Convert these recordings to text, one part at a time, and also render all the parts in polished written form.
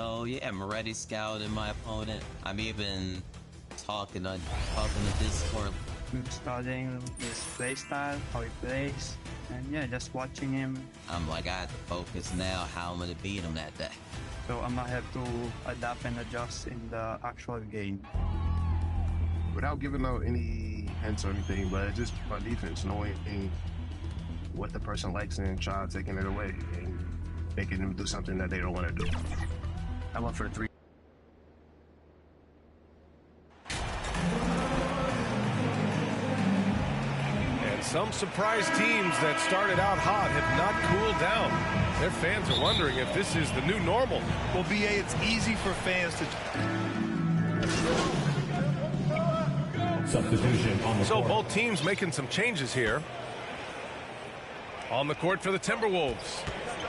So yeah, I'm already scouting my opponent. I'm even talking to Discord. I'm studying his play style, how he plays, and yeah, just watching him. I'm like, I have to focus now how I'm gonna beat him that day. So I might have to adapt and adjust in the actual game. Without giving out any hints or anything, but just my defense, knowing what the person likes and try taking it away and making them do something that they don't want to do. I went for a 3. And some surprise teams that started out hot have not cooled down. Their fans are wondering if this is the new normal. Well, BA, it's easy for fans to... Substitution on the court. Both teams making some changes here. On the court for the Timberwolves,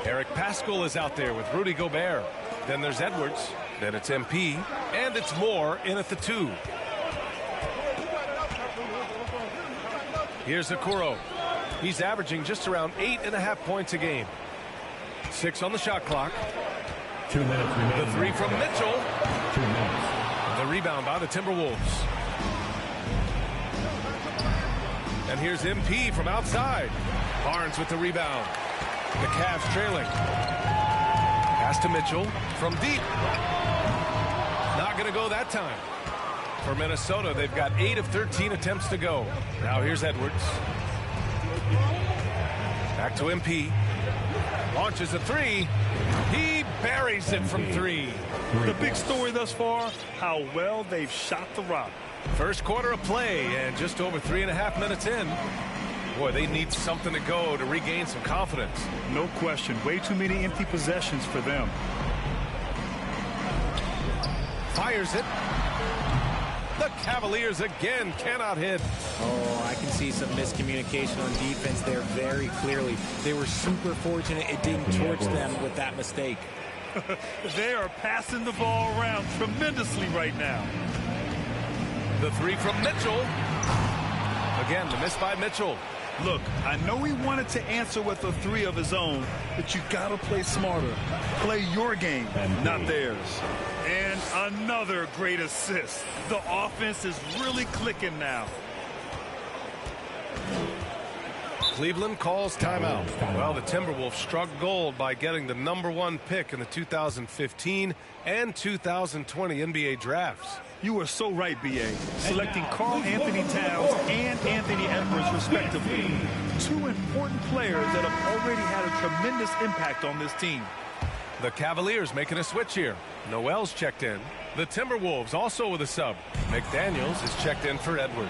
Eric Pascal is out there with Rudy Gobert. Then there's Edwards. Then it's MP. And it's Moore in at the 2. Here's Okoro. He's averaging just around 8.5 points a game. 6 on the shot clock. 2 minutes remaining. The 3 from Mitchell. 2 minutes. The rebound by the Timberwolves. And here's MP from outside. Barnes with the rebound. The Cavs trailing. Pass to Mitchell from deep. Not going to go that time. For Minnesota, they've got 8 of 13 attempts to go. Now here's Edwards. Back to MP. Launches a 3. He buries it from 3. The big story thus far, how well they've shot the rock. First quarter of play and just over 3.5 minutes in. Boy, they need something to go to regain some confidence. No question. Way too many empty possessions for them. Fires it. The Cavaliers again cannot hit. Oh, I can see some miscommunication on defense there very clearly. They were super fortunate it didn't torch them with that mistake. They are passing the ball around tremendously right now. The 3 from Mitchell. Again, the miss by Mitchell. Look, I know he wanted to answer with a 3 of his own, but you gotta play smarter. Play your game, not theirs. And another great assist. The offense is really clicking now. Cleveland calls timeout. Well, the Timberwolves struck gold by getting the #1 pick in the 2015 and 2020 NBA drafts. You are so right, B.A. Selecting Karl Anthony Towns and Anthony Edwards, respectively. 2 important players that have already had a tremendous impact on this team. The Cavaliers making a switch here. Noel's checked in. The Timberwolves also with a sub. McDaniels is checked in for Edwards.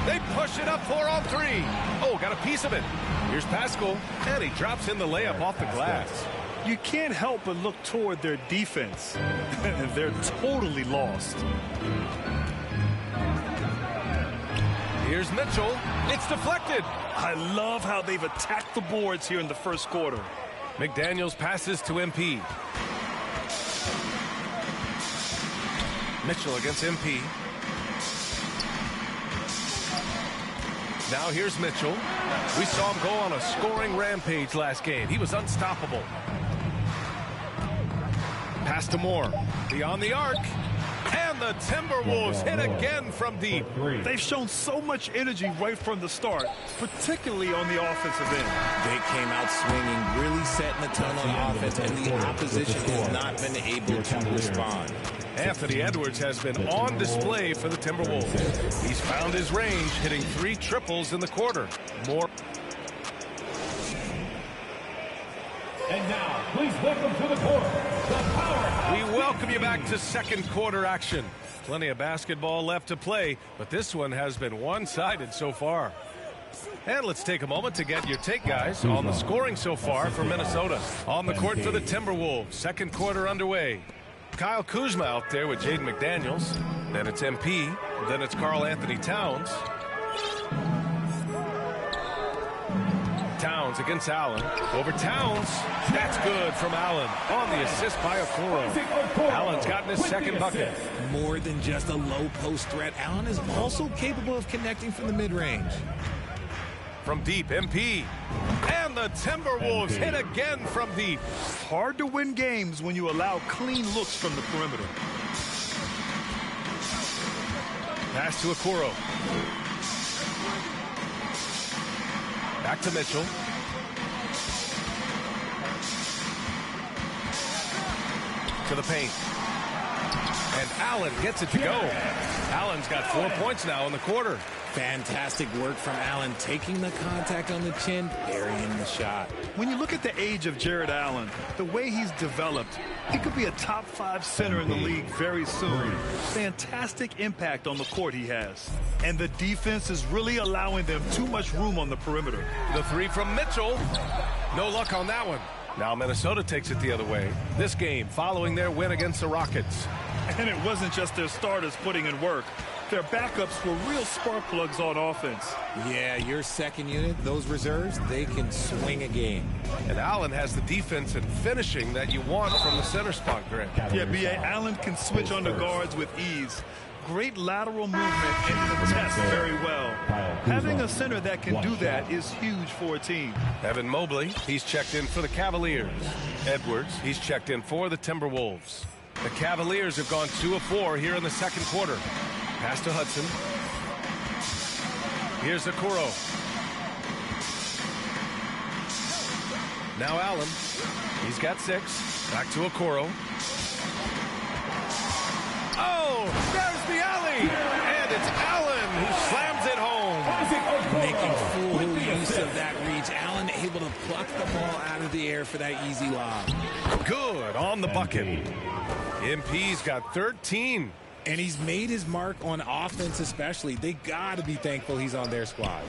They push it up 4 on 3. Oh, got a piece of it. Here's Pascal, and he drops in the layup off the glass. You can't help but look toward their defense. They're totally lost. Here's Mitchell. It's deflected. I love how they've attacked the boards here in the first quarter. McDaniels passes to MP. Mitchell against MP. Now here's Mitchell. We saw him go on a scoring rampage last game. He was unstoppable. Pass to Moore. Beyond the arc. And the Timberwolves hit again from deep. They've shown so much energy right from the start, particularly on the offensive end. They came out swinging, really setting the tone on offense, and the opposition has not been able to respond. Anthony Edwards has been on display for the Timberwolves. He's found his range, hitting 3 triples in the quarter. More. And now, please welcome to the court, the powerhouse. We welcome you back to second quarter action. Plenty of basketball left to play, but this one has been one-sided so far. And let's take a moment to get your take, guys, on the scoring so far for Minnesota. On the court for the Timberwolves, second quarter underway. Kyle Kuzma out there with Jaden McDaniels. Then it's MP. Then it's Karl Anthony Towns. Towns against Allen. Over Towns. That's good from Allen. On the assist by Okoro. Allen's gotten his second bucket. More than just a low post threat, Allen is also capable of connecting from the mid-range. From deep, MP. And And the Timberwolves hit again from deep. Hard to win games when you allow clean looks from the perimeter. Pass to Okoro. Back to Mitchell. To the paint. And Allen gets it to go. Allen's got 4 points now in the quarter. Fantastic work from Allen, taking the contact on the chin, burying the shot. When you look at the age of Jared Allen, the way he's developed, he could be a top 5 center in the league very soon. Fantastic impact on the court he has. And the defense is really allowing them too much room on the perimeter. The three from Mitchell. No luck on that one. Now Minnesota takes it the other way. This game following their win against the Rockets. And it wasn't just their starters putting in work. Their backups were real spark plugs on offense. Yeah, your second unit, those reserves, they can swing a game. And Allen has the defense and finishing that you want from the center spot, Grant. Yeah, B.A. Allen can switch under guards with ease. Great lateral movement and contests very well. Having a center that can do that is huge for a team. Evan Mobley, he's checked in for the Cavaliers. Edwards, he's checked in for the Timberwolves. The Cavaliers have gone 2 of 4 here in the second quarter. Pass to Hudson. Here's Okoro. Now Allen. He's got 6. Back to Okoro. Oh, there's the alley. And it's Allen who slams it home. Making full use of that reach. Allen able to pluck the ball out of the air for that easy lob. Good on the bucket. MP's got 13. And he's made his mark on offense especially. They got to be thankful he's on their squad.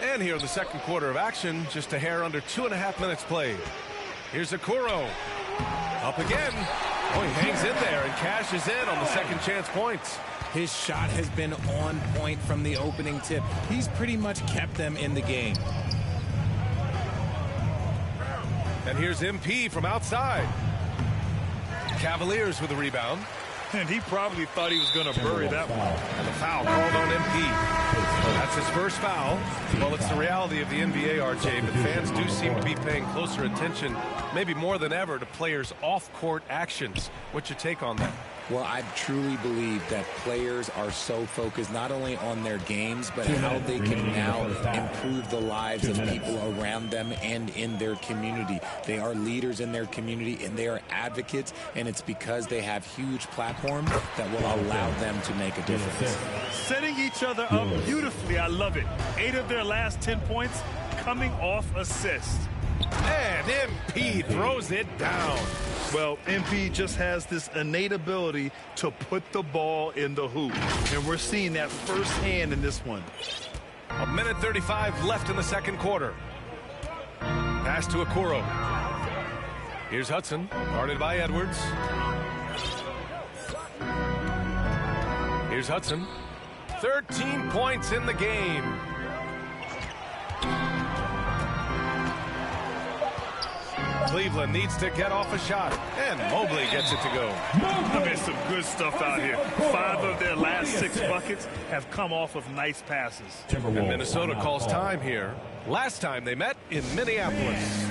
And here in the second quarter of action, just a hair under 2.5 minutes played. Here's Okoro. Up again. Oh, he hangs in there and cashes in on the second chance points. His shot has been on point from the opening tip. He's pretty much kept them in the game. And here's MP from outside. Cavaliers with a rebound. And he probably thought he was going to bury that one. And the foul called on MP. That's his first foul. Well, it's the reality of the NBA, RJ, but fans do seem to be paying closer attention, maybe more than ever, to players' off-court actions. What's your take on that? Well, I truly believe that players are so focused not only on their games, but how they can now improve the lives of people around them and in their community. They are leaders in their community, and they are advocates, and it's because they have huge platforms that will allow them to make a difference. Setting each other up beautifully. I love it. 8 of their last 10 points coming off assists. And MP throws it down. Well, MP just has this innate ability to put the ball in the hoop. And we're seeing that firsthand in this one. 1:35 left in the second quarter. Pass to Okoro. Here's Hudson, guarded by Edwards. Here's Hudson. 13 points in the game. Cleveland needs to get off a shot, and Mobley gets it to go. There's some good stuff out here. 5 of their last 6 buckets have come off of nice passes. And Minnesota calls time here. Last time they met in Minneapolis.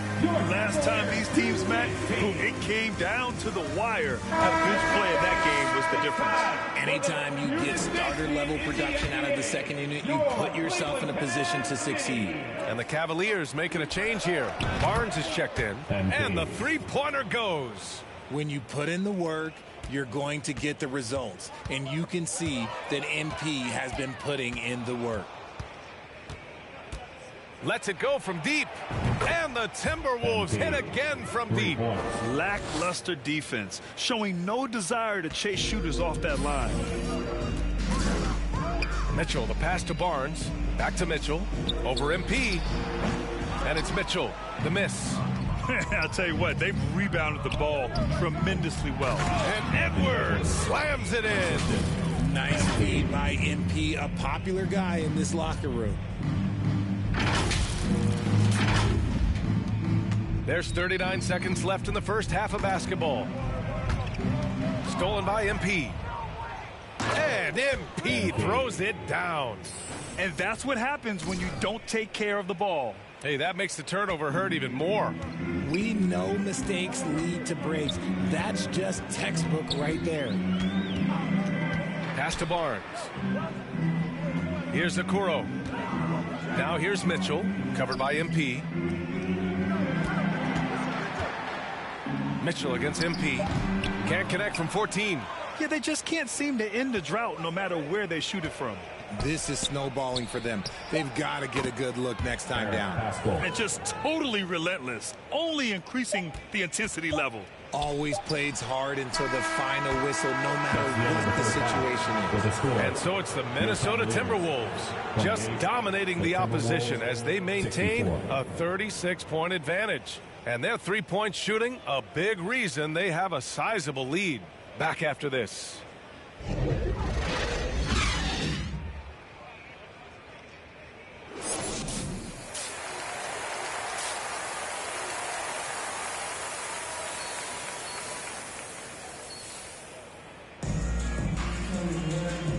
Last time these teams met, it came down to the wire. A bench play in that game was the difference. Anytime you get starter-level production out of the second unit, you put yourself in a position to succeed. And the Cavaliers making a change here. Barnes is checked in, and the three-pointer goes. When you put in the work, you're going to get the results. And you can see that MP has been putting in the work. Lets it go from deep. And the Timberwolves hit again from deep. Lackluster defense, showing no desire to chase shooters off that line. Mitchell, the pass to Barnes. Back to Mitchell. Over MP. And it's Mitchell. The miss. I'll tell you what, they've rebounded the ball tremendously well. And Edwards slams it in. Nice feed by MP, a popular guy in this locker room. There's 39 seconds left in the first half of basketball. Stolen by MP. And MP throws it down. And that's what happens when you don't take care of the ball. Hey, that makes the turnover hurt even more. We know mistakes lead to breaks. That's just textbook right there. Pass to Barnes. Here's Okoro. Now here's Mitchell, covered by MP. Mitchell against MP. Can't connect from 14. Yeah, they just can't seem to end the drought no matter where they shoot it from. This is snowballing for them. They've got to get a good look next time down. And just totally relentless, only increasing the intensity level. Always plays hard until the final whistle, no matter what the situation is. And so it's the Minnesota Timberwolves just dominating the opposition as they maintain a 36-point advantage. And their three-point shooting, a big reason they have a sizable lead. Back after this.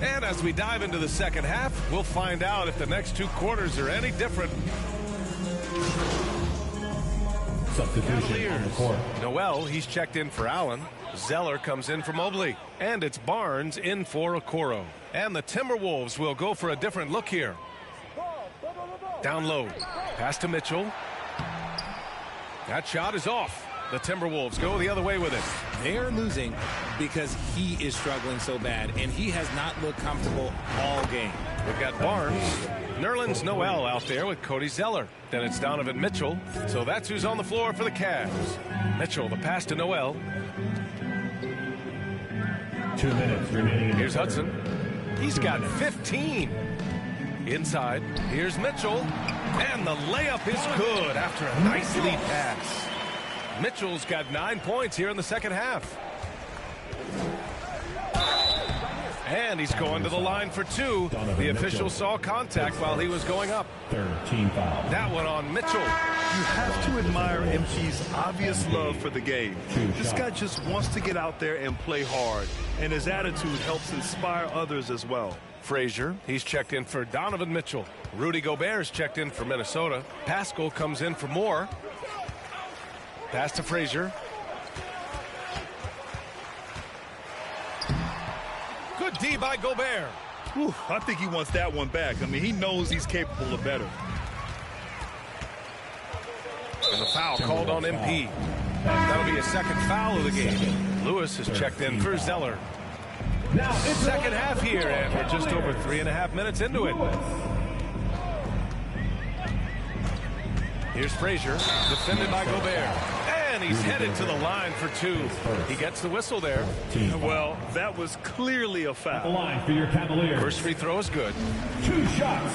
And as we dive into the second half, we'll find out if the next two quarters are any different. Substitution on the court. Noel, he's checked in for Allen. Zeller comes in for Mobley. And it's Barnes in for Okoro. And the Timberwolves will go for a different look here. Down low. Pass to Mitchell. That shot is off. The Timberwolves go the other way with it. They're losing because he is struggling so bad, and he has not looked comfortable all game. We've got Barnes, Nerlens Noel out there with Cody Zeller. Then it's Donovan Mitchell. So that's who's on the floor for the Cavs. Mitchell, the pass to Noel. 2 minutes remaining. Here's Hudson. He's got 15. Inside, here's Mitchell. And the layup is good after a nice lead pass. Mitchell's got 9 points here in the second half. And he's going to the line for two. The official saw contact while he was going up. 13 foul. That one on Mitchell. You have to admire MP's obvious love for the game. This guy just wants to get out there and play hard. And his attitude helps inspire others as well. Frazier, he's checked in for Donovan Mitchell. Rudy Gobert's checked in for Minnesota. Pascal comes in for Moore. Pass to Frazier. Good D by Gobert. Whew, I think he wants that one back. I mean, he knows he's capable of better. And the foul called on MP. That'll be a second foul of the game. Lewis has checked in for Zeller. Now it's Second half here, and we're just over 3.5 minutes into it. Here's Frazier, defended by Gobert. And he's headed to the line for two. He gets the whistle there. Well, that was clearly a the foul. line for your Cavaliers. First free throw is good. 2 shots.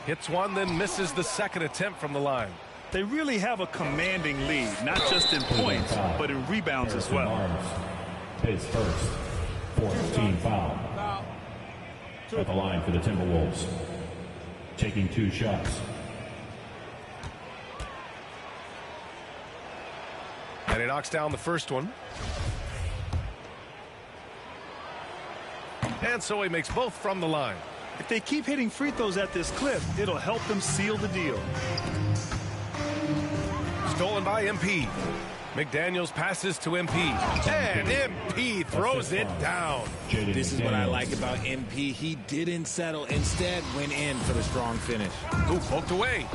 Hits one, then misses the second attempt from the line. They really have a commanding lead, not just in points, but in rebounds as well. His first 14 foul. At the line for the Timberwolves. Taking 2 shots. And he knocks down the first one. And so he makes both from the line. If they keep hitting free throws at this clip, it'll help them seal the deal. Stolen by MP. McDaniels passes to MP. And MP throws it down. This is what I like about MP. He didn't settle. Instead, went in for the strong finish. Ooh, poked away.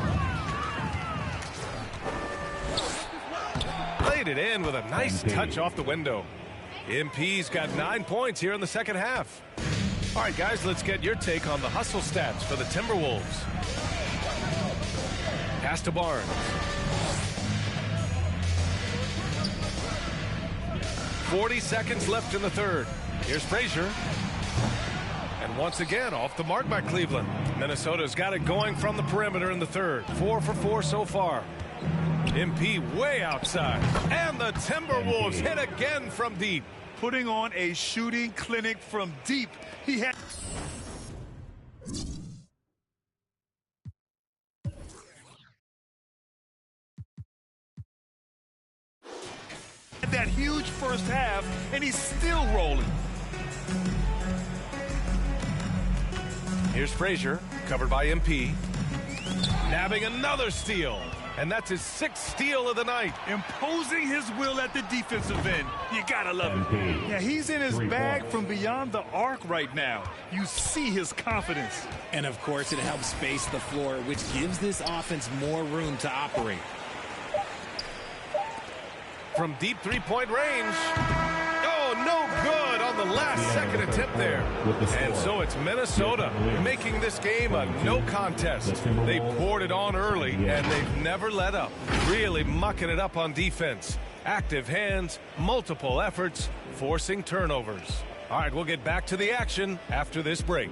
Played it in with a nice touch off the window. MP's got 9 points here in the second half. All right, guys, let's get your take on the hustle stats for the Timberwolves. Pass to Barnes. .40 seconds left in the third. Here's Frazier. And once again, off the mark by Cleveland. Minnesota's got it going from the perimeter in the third. 4 for 4 so far. MP way outside. And the Timberwolves hit again from deep. Putting on a shooting clinic from deep. He had that huge first half, and he's still rolling. Here's Frazier, covered by MP. Nabbing another steal. And that's his 6th steal of the night. Imposing his will at the defensive end. You gotta love it. Yeah, he's in his bag from beyond the arc right now. You see his confidence. And, of course, it helps space the floor, which gives this offense more room to operate. From deep three-point range. Oh, no good on the last second attempt there. And so it's Minnesota making this game a no contest. They poured it on early, and they've never let up. Really mucking it up on defense. Active hands, multiple efforts, forcing turnovers. All right, we'll get back to the action after this break.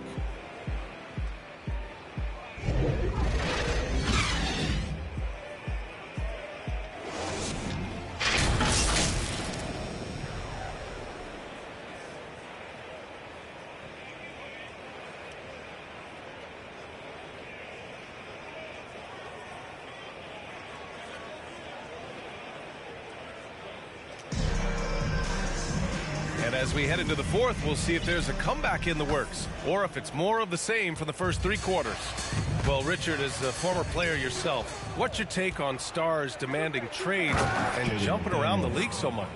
As we head into the fourth, we'll see if there's a comeback in the works or if it's more of the same for the first 3 quarters. Well, Richard, as a former player yourself, what's your take on stars demanding trades and jumping around the league so much?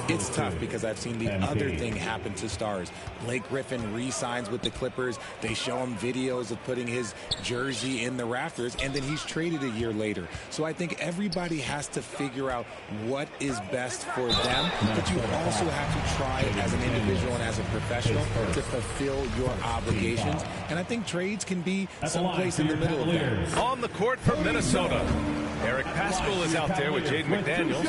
It's tough because I've seen the other thing happen to stars. Blake Griffin re-signs with the Clippers. They show him videos of putting his jersey in the rafters, and then he's traded a year later. So I think everybody has to figure out what is best for them, but you also have to try as an individual and as a professional to fulfill your obligations. And I think trades can be someplace in the middle of that. On the court for Minnesota, Eric Paschall is out there with Jaden McDaniels.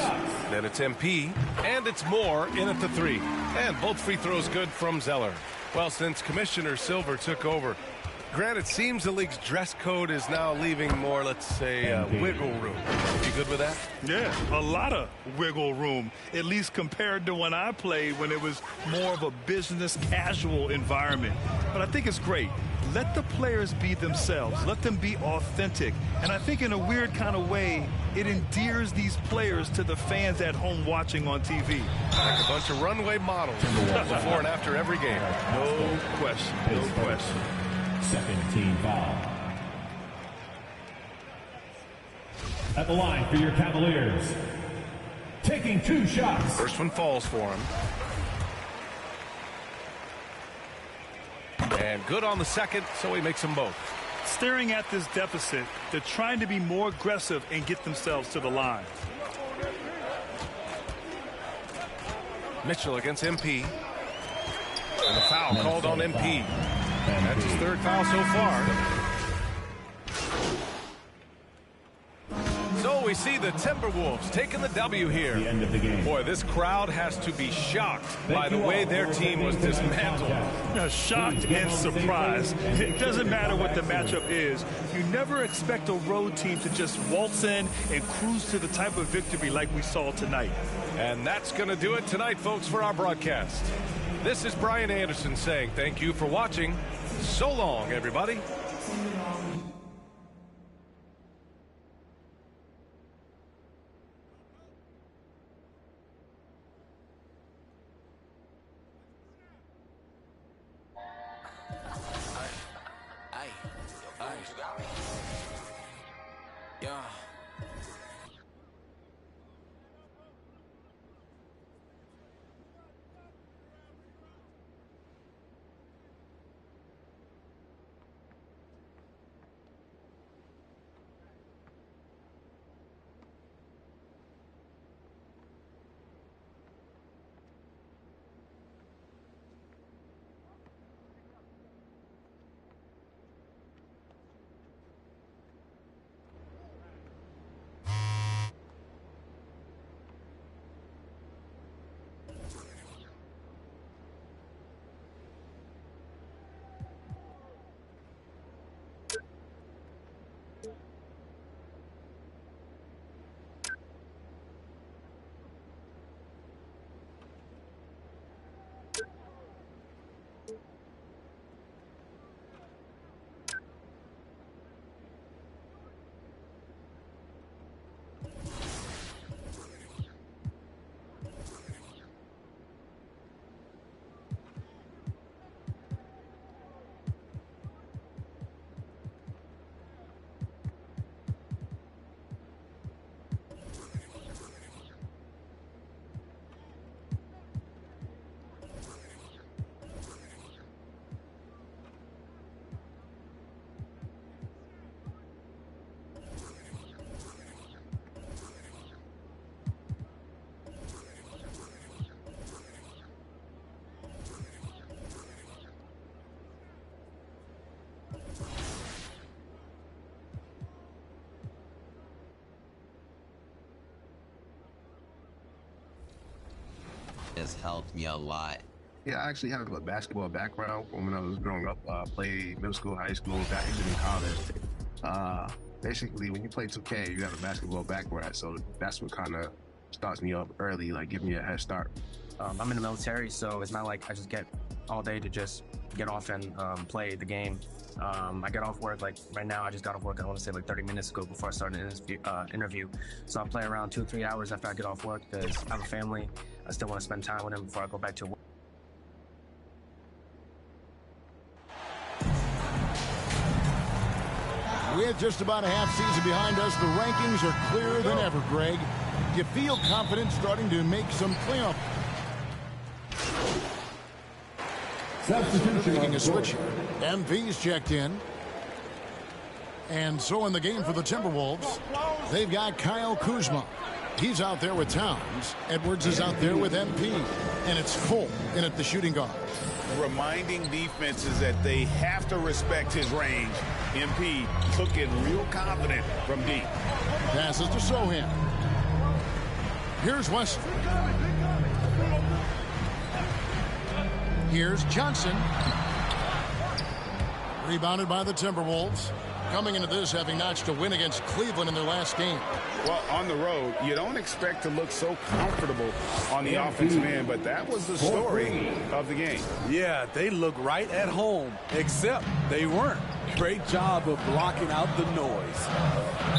Then it's MP, and it's Moore in at the 3. And both free throws good from Zeller. Well, since Commissioner Silver took over, Grant, it seems the league's dress code is now leaving more, let's say, wiggle room. You good with that? Yeah, a lot of wiggle room, at least compared to when I played, when it was more of a business casual environment. But I think it's great. Let the players be themselves. Let them be authentic. And I think in a weird kind of way, it endears these players to the fans at home watching on TV. Like a bunch of runway models before and after every game. No question, no question. Second team foul. At the line for your Cavaliers. Taking 2 shots. First one falls for him. And good on the second, so he makes them both. Staring at this deficit, they're trying to be more aggressive and get themselves to the line. Mitchell against MP. And a foul called on MP. That's his 3rd foul so far. So we see the Timberwolves taking the W here. The end of the game. Boy, this crowd has to be shocked by the way their team was dismantled. Shocked and surprised. It doesn't matter what the matchup is. You never expect a road team to just waltz in and cruise to the type of victory like we saw tonight. And that's going to do it tonight, folks, for our broadcast. This is Brian Anderson saying thank you for watching. So long, everybody. It's helped me a lot. Yeah, I actually have a basketball background from when I was growing up. Played middle school, high school, got even in college. Basically, when you play 2K, you have a basketball background, so that's what kind of starts me up early, like give me a head start. I'm in the military, so it's not like I just get all day to just get off and play the game. I get off work, like right now I just got off work, I want to say like 30 minutes ago before I started an interview. So I play around 2 or 3 hours after I get off work because I have a family. I still want to spend time with them before I go back to work. With just about a half season behind us, the rankings are clearer than ever, Greg. You feel confident starting to make some playoff. Substitution. Making a switch here. MV's checked in. And so in the game for the Timberwolves, they've got Kyle Kuzma. He's out there with Towns. Edwards is out there with MP. And it's full in at the shooting guard. Reminding defenses that they have to respect his range. MP looking real confident from deep. Passes to Sohan. Here's Wesley. Here's Johnson. Rebounded by the Timberwolves. Coming into this having notched a win against Cleveland in their last game. Well, on the road, you don't expect to look so comfortable on the offensive end, but that was the story of the game. Yeah, they look right at home, except they weren't. Great job of blocking out the noise.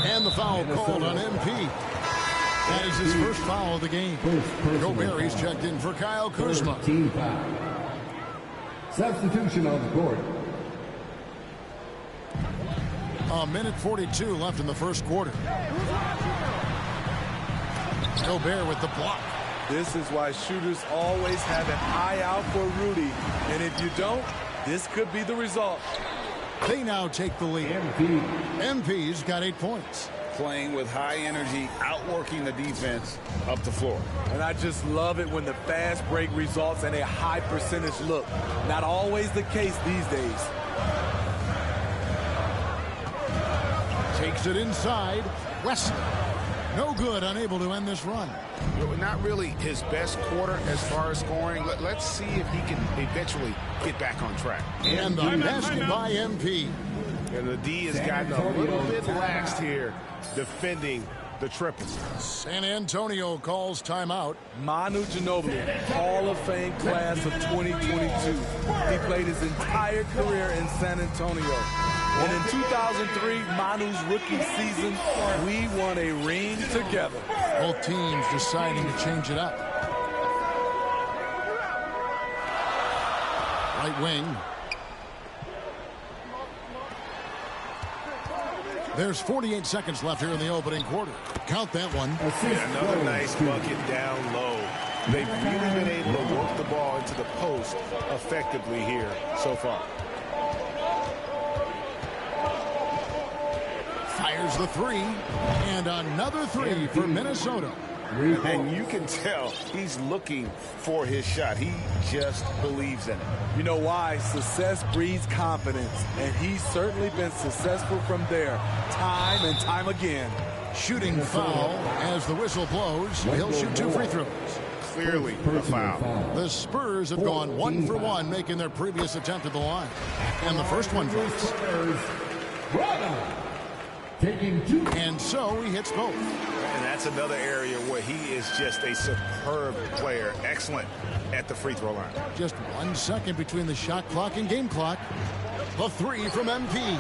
And the foul called on MP. That is his first foul of the game. Gobert, he's checked in for Kyle Kuzma. Team foul. Substitution on the court. A minute 42 left in the first quarter. Gobert with the block. This is why shooters always have an eye out for Rudy. And if you don't, this could be the result. They now take the lead. MP's got 8 points. Playing with high energy, outworking the defense up the floor. And I just love it when the fast break results in a high percentage look. Not always the case these days. Takes it inside. Wesley. No good, unable to end this run. Not really his best quarter as far as scoring. Let's see if he can eventually get back on track. And the basket by MP. And the D has gotten a little bit laxed here defending the triple. San Antonio calls timeout. Manu Ginobili, Hall of Fame class of 2022. He played his entire career in San Antonio. And in 2003, Manu's rookie season, we won a ring together. Both teams deciding to change it up. Right wing. There's 48 seconds left here in the opening quarter. Count that one. Another nice bucket down low. They've really been able to work the ball into the post effectively here so far. Fires the three. And another three for Minnesota. And you can tell he's looking for his shot. He just believes in it. You know why? Success breeds confidence. And he's certainly been successful from there, time and time again. Shooting foul as the whistle blows. He'll shoot 2 free throws. Clearly a foul. The Spurs have gone 1 for 1, making their previous attempt at the line. And the first one drops. Taking 2. And so he hits both. And that's another area where he is just a superb player. Excellent at the free throw line. Just 1 second between the shot clock and game clock. The three from MP.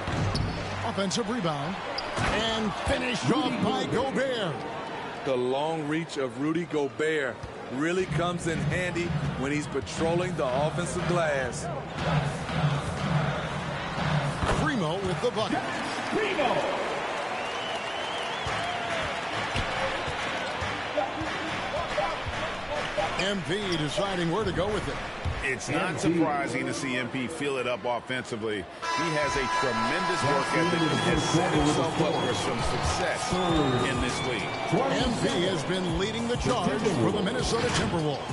Offensive rebound. And finished off by Gobert. The long reach of Rudy Gobert really comes in handy when he's patrolling the offensive glass. Primo with the bucket. Primo. MP deciding where to go with it. It's not surprising to see MP fill it up offensively. He has a tremendous work ethic and has set himself up for some success in this league. MP has been leading the charge for the Minnesota Timberwolves.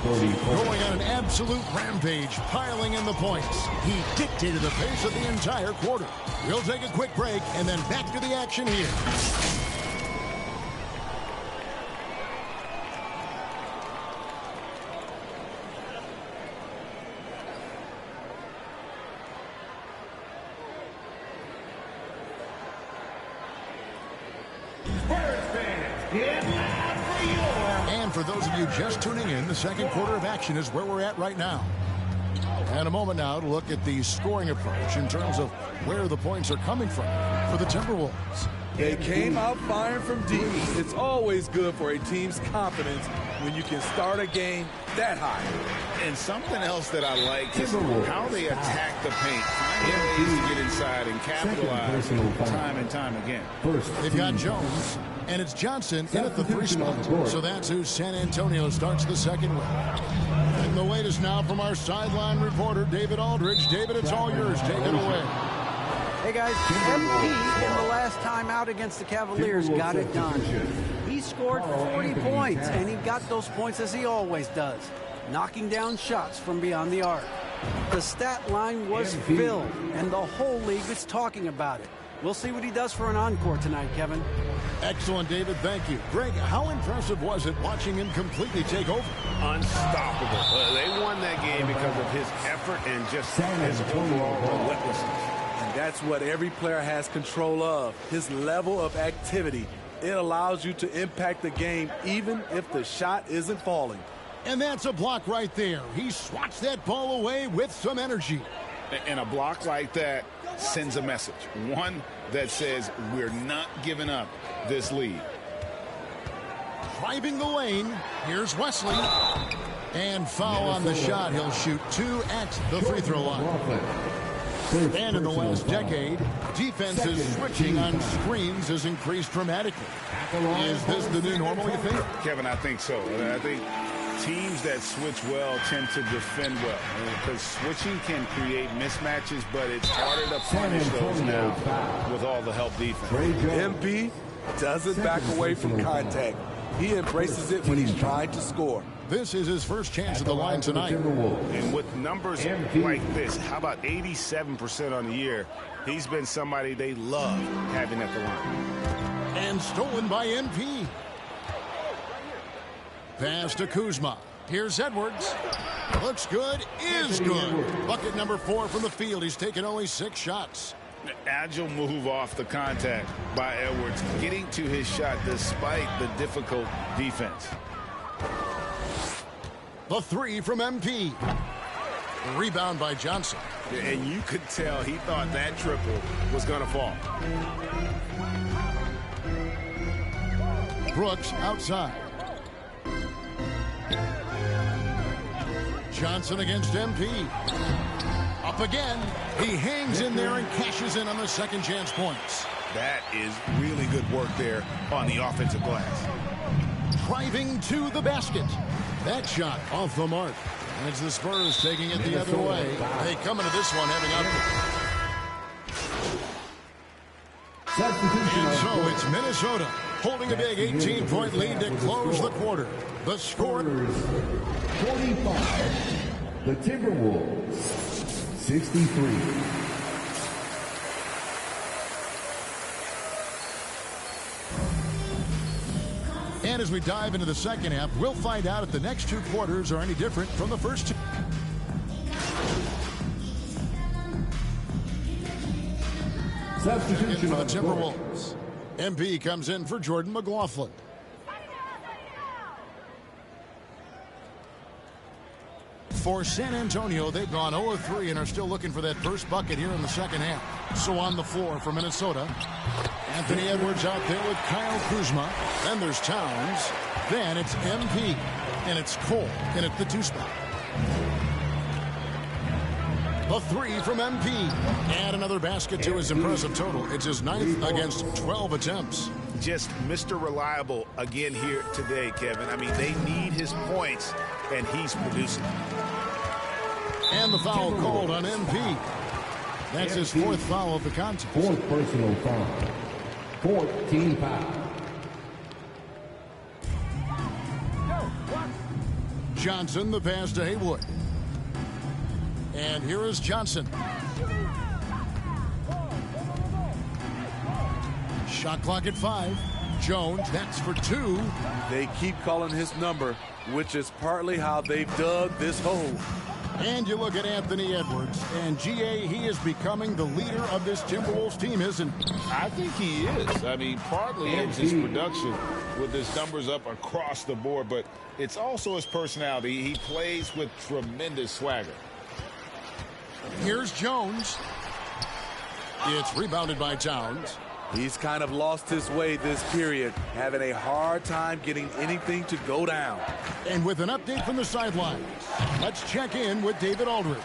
Going on an absolute rampage, piling in the points. He dictated the pace of the entire quarter. We'll take a quick break and then back to the action here. And for those of you just tuning in, the second quarter of action is where we're at right now. And a moment now to look at the scoring approach in terms of where the points are coming from for the Timberwolves. They came out firing from deep. It's always good for a team's confidence when you can start a game that high. And something else that I like is how they attack the paint, finding ways to get inside and capitalize time and time again. They've got Jones, and it's Johnson in at the 3 spot. So that's who San Antonio starts the second with. And the latest now from our sideline reporter, David Aldridge. David, it's all yours. Take it away. Hey guys, MP in the last time out against the Cavaliers got it done. He scored 40 points, and he got those points as he always does, knocking down shots from beyond the arc. The stat line was filled, and the whole league is talking about it. We'll see what he does for an encore tonight, Kevin. Excellent, David. Thank you. Greg, how impressive was it watching him completely take over? Unstoppable. They won that game because of his effort and just his overall relentlessness. And that's what every player has control of, his level of activity. It allows you to impact the game even if the shot isn't falling. And that's a block right there. He swats that ball away with some energy. And a block like that sends a message. One that says we're not giving up this lead. Driving the lane. Here's Wesley. And foul on the shot. He'll shoot 2 at the free throw line. And in the last decade, defenses switching on screens has increased dramatically. Is this the new normal, you think? Kevin, I think so. I think teams that switch well tend to defend well. Because switching can create mismatches, but it's harder to punish those now with all the help defense. MP doesn't back away from contact. He embraces it when he's trying to score. This is his first chance at the line tonight. And with numbers like this, how about 87% on the year? He's been somebody they love having at the line. And stolen by MP. Pass to Kuzma. Here's Edwards. Looks good, is good. Bucket number 4 from the field. He's taken only 6 shots. Agile move off the contact by Edwards, getting to his shot despite the difficult defense. The 3 from MP. The rebound by Johnson. And you could tell he thought that triple was going to fall. Brooks outside. Johnson against MP. Up again. He hangs in there and cashes in on the second chance points. That is really good work there on the offensive glass. Driving to the basket. That shot off the mark. And it's the Spurs taking it the other way. They come into this one having up. And so it's Minnesota holding a big 18-point lead to close the quarter. The score: 45. The Timberwolves 63. And as we dive into the second half, we'll find out if the next 2 quarters are any different from the first 2. Substitution for the Timberwolves. MP comes in for Jordan McLaughlin. For San Antonio, they've gone 0-3 and are still looking for that first bucket here in the second half. So on the floor for Minnesota, Anthony Edwards out there with Kyle Kuzma. Then there's Towns. Then it's MP. And it's Cole in at the 2 spot. The 3 from MP. And another basket to his impressive total. It's his 9th against 12 attempts. Just Mr. Reliable again here today, Kevin. I mean, they need his points, and he's producing. And the foul called on MP. That's his 4th foul of the contest. 4th personal foul. 4th team foul. Johnson, the pass to Haywood. And here is Johnson. Shot clock at 5. Jones, that's for 2. They keep calling his number, which is partly how they've dug this hole. And you look at Anthony Edwards, and GA, he is becoming the leader of this Timberwolves team, isn't he? I think he is. I mean, partly it's his production with his numbers up across the board, but it's also his personality. He plays with tremendous swagger. Here's Jones. It's rebounded by Towns. He's kind of lost his way this period, having a hard time getting anything to go down. And with an update from the sidelines, let's check in with David Aldridge.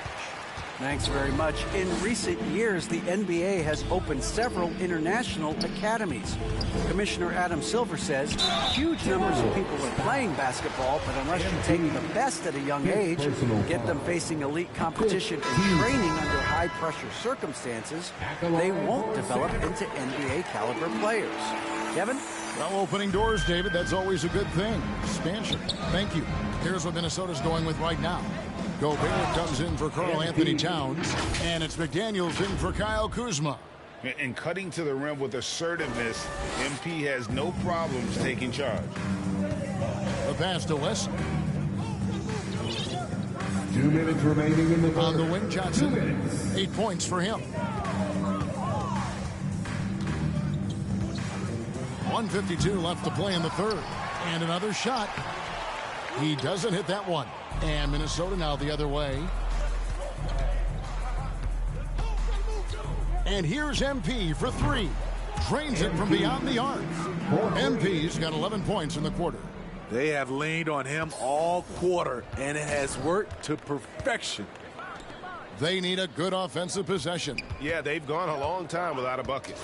Thanks very much. In recent years, the NBA has opened several international academies. Commissioner Adam Silver says huge numbers of people are playing basketball, but unless you take the best at a young age, get them facing elite competition and training under high-pressure circumstances, they won't develop into NBA-caliber players. Kevin? Well, opening doors, David, that's always a good thing. Expansion. Thank you. Here's what Minnesota's going with right now. Gobert comes in for Karl Anthony Towns, and it's McDaniels in for Kyle Kuzma. And cutting to the rim with assertiveness, MP has no problems taking charge. The pass to West. 2 minutes remaining in the third. On the wing, Johnson. 8 points for him. 1:52 left to play in the third. And another shot. He doesn't hit that one. And Minnesota now the other way. And here's MP for three. Drains it from beyond the arc. MP's got 11 points in the quarter. They have leaned on him all quarter, and it has worked to perfection. They need a good offensive possession. Yeah, they've gone a long time without a bucket.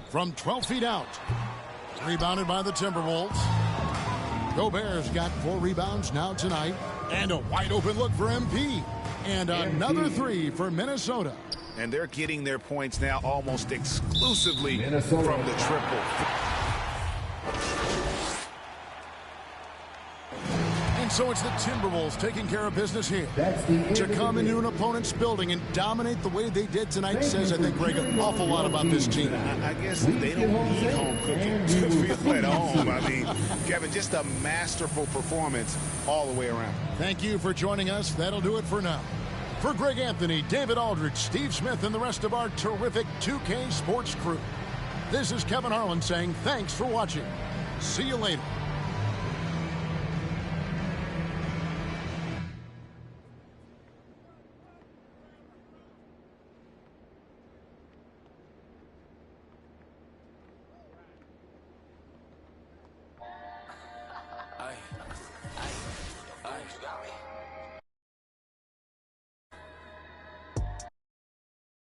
From 12 feet out. Rebounded by the Timberwolves. Gobert's got 4 rebounds now tonight. And a wide open look for MP. And another 3 for Minnesota. And they're getting their points now almost exclusively from the triple. And so it's the Timberwolves taking care of business here. To come into an opponent's building and dominate the way they did tonight says, I think, Greg, an awful lot about this team. I guess they don't need home cooking to feel at home. I mean, Kevin, just a masterful performance all the way around. Thank you for joining us. That'll do it for now. For Greg Anthony, David Aldridge, Steve Smith, and the rest of our terrific 2K Sports crew, this is Kevin Harlan saying thanks for watching. See you later.